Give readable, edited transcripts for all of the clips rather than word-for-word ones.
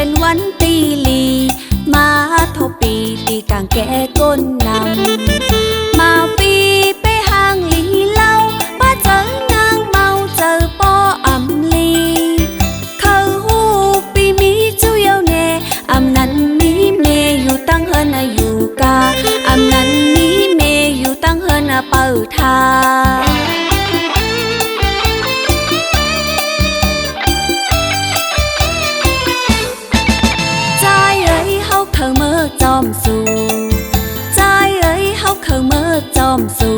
เป็นวันตีลีมาทบปีตีกางแก่ก้นนำมาปีไปห่างลีเล่าป้าเจอนางเมาเจอปออำลีเขาหูปีมีจุเยาเนอำนั้นมีเมอยู่ตั้งเฮินอยู่กาอำนั้นมีเมอยู่ตั้งเฮินเปิดทาจอมสูใจเอ้ยเฮาเคยเมื่อจอมสู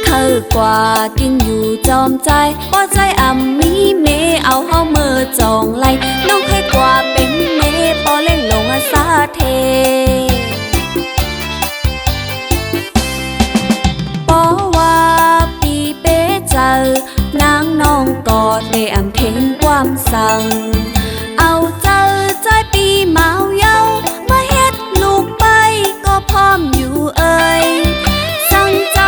เคยกว่ากินอยู่จอมใจว่าใจมีเมเอาเฮาเมื่อจองไลน้องเคยกว่าเป็นเมปอเล่งลงสาเทปอว่าปีเป้เจอนางน้องกอดได้เพลงความสั่งเอาเจอใจปีเมาเย้าพร้อมอยู่เอ่ยสั่งใจ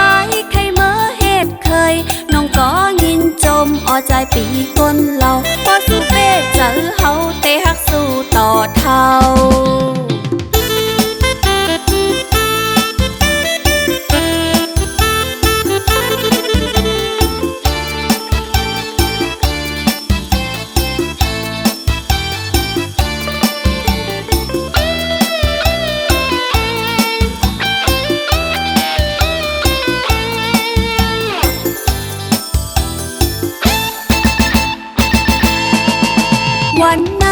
ใครเมื่อเหตุเคยน้องก็ยินจมอใจปีคนเราพอสู้เป้เจอเฮาเตะฮักสู้ต่อเท่าวันไหน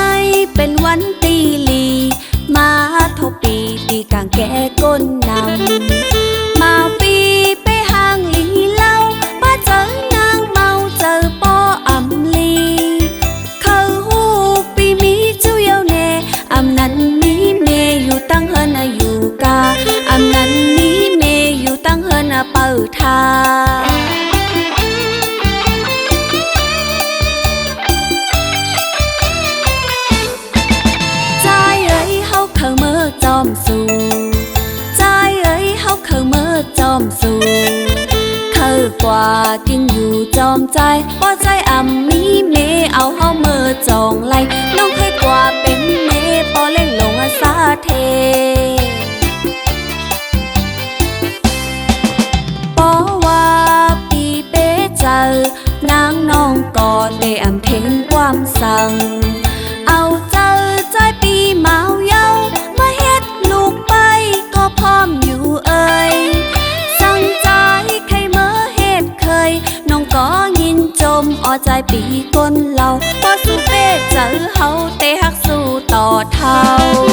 เป็นวันตีลีมาทบปีตีกางแก่ก้นนำมาปีไปห่างลีเล่าป้าเจอนางเมาเจอปออำลีเขาหูปีมีจุเยาเนอำนั้นมีเมอยู่ตั้งเฮินอยู่กาอำนั้นมีเมอยู่ตั้งเฮินเปิดทาจอมสูใจเอ้ยเฮาเคยเมื่อจอมสูเคยกว่ากินอยู่จอมใจว่าใจมีเมเอาเฮาเมื่อจองไลน้องเคยกว่าเป็นเมปอเล่งลงสาเทปอว่าปีเป้เจอนางน้องกอดได้เพลงความสั่งเอาเจอใจปีเมาเย้าพร้อมอยู่เอ่ยสั่งใจใครเมื่อเหตุเคยน้องก็ยินจมอใจปีคนเราพอสู้เป้เจอเฮาเตะฮักสู้ต่อเท่า